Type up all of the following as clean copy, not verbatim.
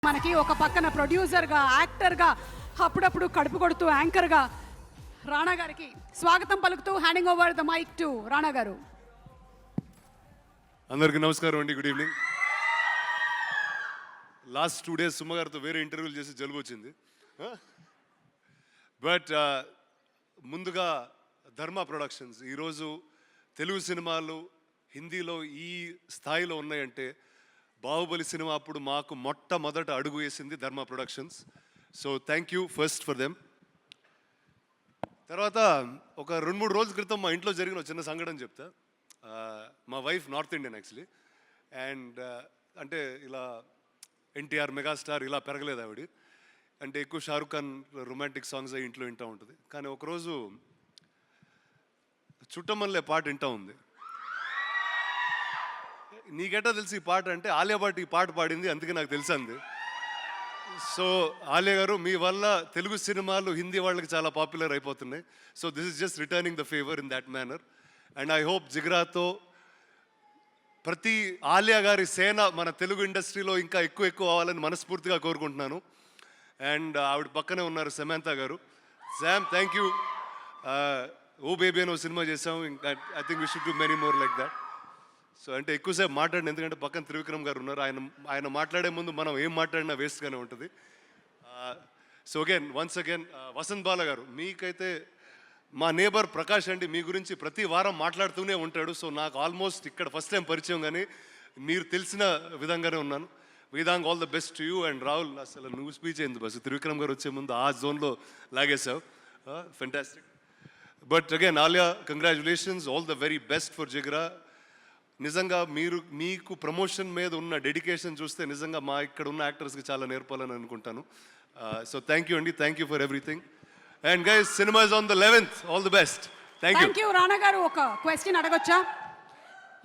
మనకి ఒక పక్కన ప్రొడ్యూసర్గా, యాక్టర్గా, అప్పుడప్పుడు కడుపు కొడుతూ యాంకర్గా రాణా గారికి స్వాగతం పలుకుతూ handing over the mic to Rana గారు. అందరికీ నమస్కారం అండి, గుడ్ ఈవినింగ్. లాస్ట్ 2 days సుమ్మ గారితో వేరే ఇంటర్వ్యూలు చేసి జలుబు వచ్చింది. బట్ ముందుగా ధర్మ ప్రొడక్షన్స్ ఈరోజు తెలుగు సినిమాలు హిందీలో ఈ స్థాయిలో ఉన్నాయంటే బాహుబలి సినిమా అప్పుడు మాకు మొట్టమొదట అడుగు వేసింది ధర్మ productions. So thank you first for them. తర్వాత ఒక 2-3 రోజుల క్రితం మా ఇంట్లో జరిగిన చిన్న సంఘటన చెప్తా. మా wife north Indian actually, and అంటే ఇలా ఎన్టీఆర్ మెగాస్టార్ ఇలా పెరగలేదు ఆవిడ. అంటే ఎక్కువ షారుఖ్ ఖాన్ రొమాంటిక్ సాంగ్స్ అవి ఇంట్లో వింటూ ఉంటుంది. కానీ ఒకరోజు చుట్టమల్లే పాట వింటూ ఉంది. నీకెట్టా తెలిసి ఈ పాట అంటే ఆలియా భట్ ఈ పాట పాడింది, అందుకే నాకు తెలుసు అంది. సో ఆలియా గారు, మీ వల్ల తెలుగు సినిమాలు హిందీ వాళ్ళకి చాలా పాపులర్ అయిపోతున్నాయి. So this is just returning the favour in that manner. And I hope జిగ్రాతో ప్రతి ఆలియా గారి సేన మన తెలుగు ఇండస్ట్రీలో ఇంకా ఎక్కువ అవ్వాలని మనస్ఫూర్తిగా కోరుకుంటున్నాను. అండ్ ఆవిడ పక్కనే ఉన్నారు సమంత గారు. Sam, thank you. ఓ బేబీ అని ఒక సినిమా చేసాం. ఇంకా I think we should do many more like that. So అంటే ఎక్కువసేపు మాట్లాడిన, ఎందుకంటే పక్కన త్రివిక్రమ్ గారు ఉన్నారు. ఆయన మాట్లాడే ముందు మనం ఏం మాట్లాడినా వేస్ట్గానే ఉంటుంది. సో వన్స్ అగైన్ వసంత్ బాల గారు, మీకైతే మా నేబర్ ప్రకాష్ అండి, మీ గురించి ప్రతి వారం మాట్లాడుతూనే ఉంటాడు. సో నాకు ఆల్మోస్ట్ ఇక్కడ ఫస్ట్ టైం పరిచయం, కానీ మీరు తెలిసిన విధంగానే ఉన్నాను. Vedang, all the best to you. And Rahul, అసలు నువ్వు స్పీచ్ అయింది బస్, త్రివిక్రమ్ గారు వచ్చే ముందు ఆ జోన్లో లాగేసావు. Fantastic. But again Alia, congratulations, all the very best for Jigra. నిజంగా మీకు ప్రమోషన్ మీద ఉన్న డెడికేషన్ చూస్తే నిజంగా మా ఇక్కడ ఉన్న యాక్టర్స్కి చాలా నేర్పాలని అనుకుంటాను. సో థ్యాంక్ యూ అండి, thank you for everything. And guys, cinema is on the 11th. All the best. Thank you. Rana గారు, ఒక క్వశ్చన్ అడగొచ్చా?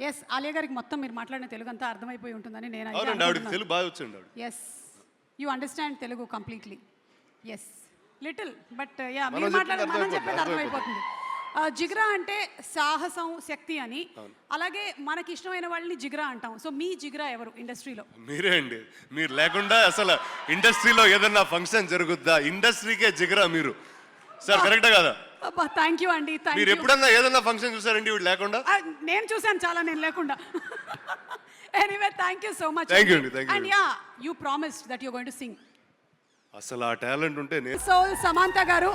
ఎస్, ఆలియా గారికి మొత్తం మీరు మాట్లాడిన తెలుగు అంతా అర్థమైపోయి ఉంటుందని నేను తెలుగు బాగా వచ్చింది. Yes, you understand Telugu completely. Yes, little, but yeah, మీరు మాట్లాడే మనం చెప్పేది అర్థమైపోతుంది. జిగ్రా అంటే సాహసం, శక్తి అని. అలాగే మనకి ఇష్టమైన వాళ్ళని జిగ్రా అంటాం. సో మీ జిగ్రా ఎవరు ఇండస్ట్రీలో? మీరే అండి. మీరు లేకుండా అసలు ఇండస్ట్రీలో ఏదన్నా ఫంక్షన్ జరుగుద్దా? ఇండస్ట్రీకే జిగ్రా మీరు. సార్, కరెక్టా కదా? థ్యాంక్ యూ అండి. మీరు ఎప్పుడన్నా ఏదన్నా ఫంక్షన్ చూసారండి వీడు లేకుండా? నేను చూసాను చాలా, నేను లేకుండా. Anyway, thank you so much. Thank you అండి, thank you. And yeah, you promised that you going to sing. అసలు ఆ టాలెంట్ ఉంటే సో సమంత గారు,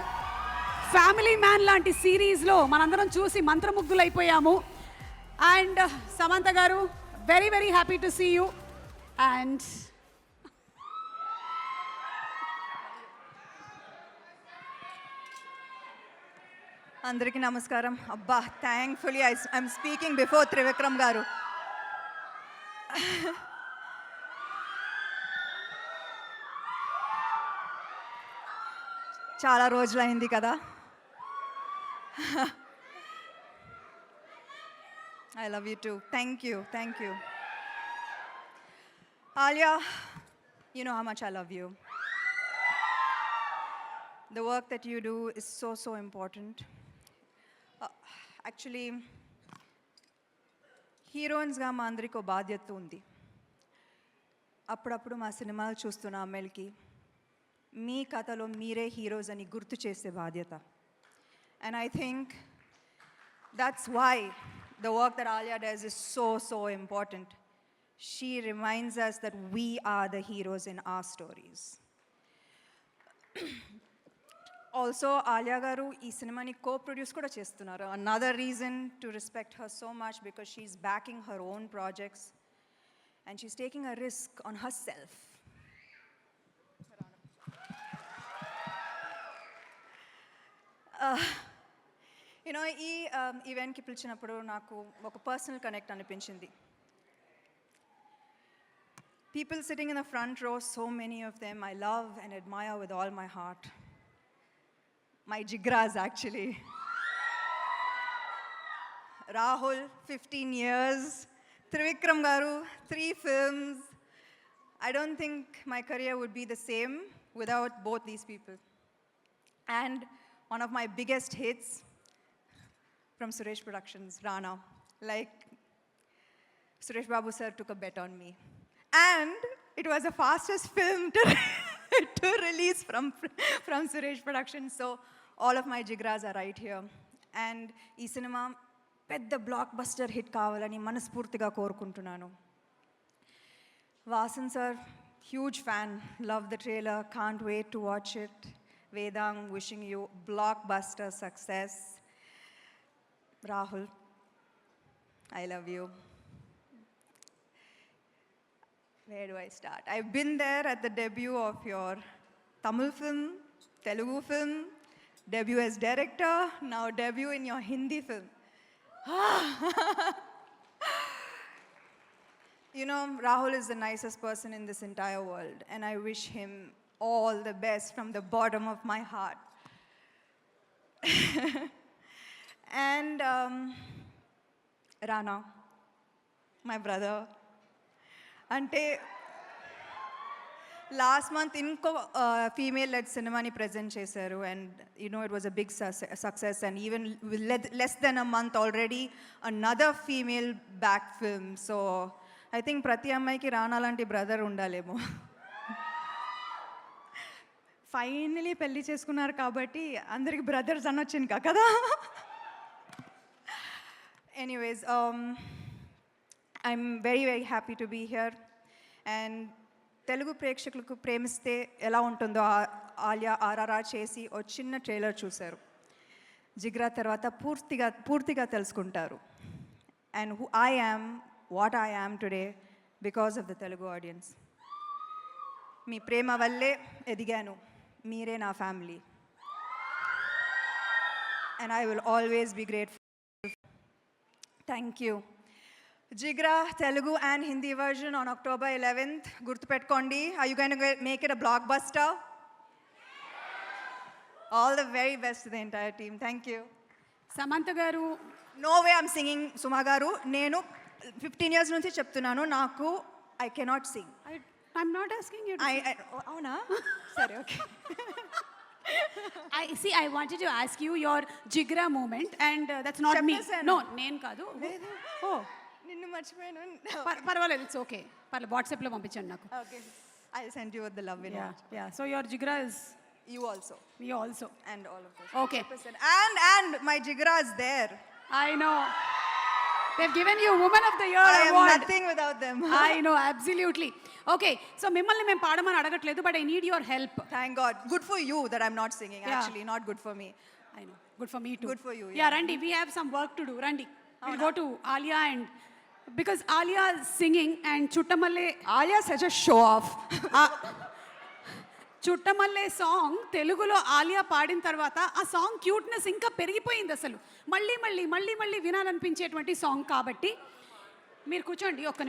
ఫ్యామిలీ మ్యాన్ లాంటి సిరీస్లో మనందరం చూసి మంత్రముగ్ధులైపోయాము. అండ్ సమంత గారు, very very happy to see you. And అందరికీ నమస్కారం. అబ్బా, thankfully I'm speaking before Trivikram గారు. చాలా రోజులైంది కదా. I love you too. Thank you. Thank you. Alia, you know how much I love you. The work that you do is so important. Actually, హీరోయిన్స్గా మా అందరికీ ఒక బాధ్యత ఉంది. అప్పుడప్పుడు మా సినిమాలు చూస్తున్న అమ్మాయిలకి మీ కథలో మీరే హీరోస్ అని గుర్తు చేసే బాధ్యత. And I think that's why the work that Alia does is so important. She reminds us that we are the heroes in our stories. Also, Alia garu ee cinemani co-produce kuda chestunaru. Another reason to respect her so much, because she's backing her own projects and she's taking a risk on herself. You know, ఈ ఈవెంట్కి పిలిచినప్పుడు నాకు ఒక personal connect అనిపించింది. People sitting in the front row, so many of them I love and admire with all my heart. My Jigras actually. Rahul, 15 years. Trivikram garu, 3 films. I don't think my career would be the same without both these people. And one of my biggest hits from Suresh Productions, Rana. Like, Suresh Babu sir took a bet on me. And it was the fastest film to, to release from Suresh Productions. So all of my jigras are right here. And ఈ cinema పెద్ద block buster hit కావాలని మనస్ఫూర్తిగా కోరుకుంటున్నాను. Vasan sir, huge fan, love the trailer, can't wait to watch it. Vedang, wishing you blockbuster success. Rahul, I love you. Where do I start? I've been there at the debut of your Tamil film, Telugu film, debut as director, now debut in your Hindi film. You know, Rahul is the nicest person in this entire world, and I wish him all the best from the bottom of my heart. And Rana, my brother, ante last month inko female led cinema ni present chesaru, and you know it was a big success, and even with less than a month already another female back film. So I think ప్రతి అమ్మాయికి రానా లాంటి brother ఉండాలేమో. Finally పెళ్లి చేసుకున్నారు కాబట్టి అందరికి brothers అనొచ్చు ఇంకా కదా. Anyways, I'm very very happy to be here. And Telugu ప్రేక్షకులకు ప్రేమిస్తే ఎలా ఉంటుందో ఆలియా ఆర్ఆర్ఆర్ చేసి ఓ చిన్న ట్రైలర్ చూశారు. జిగ్రా తర్వాత పూర్తిగా తెలుసుకుంటారు. And who I am, what I am today because of the Telugu audience. మీ ప్రేమ వల్లే ఎదిగాను, మీరే నా family. And I will always be grateful. Thank you. Jigra, Telugu and Hindi version on October 11th. Gurtupetkondi. Are you going to make it a blockbuster? All the very best to the entire team. Thank you. Samantha garu, No way I'm singing, Suma garu. Nenu 15 years నుంచి చెప్తున్నాను, నాకు I cannot Singh. I'm not asking you to అవునా? సరే, okay. I wanted to ask you your Jigra moment, and that's not me. చెప్పేశాను. No, నేను కాదు. ఓ, నిన్ను మర్చిపోయాను. పర్వాలేదు, ఇట్స్ ఓకే. పర్లేదు, వాట్సాప్లో పంపించండి నాకు. Okay, I send you the love in. Yeah, so your Jigra is you also, me also. And all of us. Okay. And my Jigra is there. I know. They've given you Woman of the Year I am award. nothing without them. I know, absolutely. Okay, so మిమ్మల్ని మేము పాడమని అడగట్లేదు, but I need your help. Thank God. Good for you that I'm not singing. Yeah. Actually, not good for me. I know, good for me too. Good for you, Yeah, yeah. Randi, we have some work to do. Randi, we'll go to Alia, and because Alia is singing and Chuttamalle. Alia is such a show off. Chuttamalle song తెలుగులో ఆలియా పాడిన తర్వాత ఆ song cuteness ఇంకా పెరిగిపోయింది. అసలు మళ్ళీ మళ్ళీ మళ్ళీ మళ్ళీ వినాలనిపించేటువంటి సాంగ్ కాబట్టి మీరు కూర్చోండి ఒక్క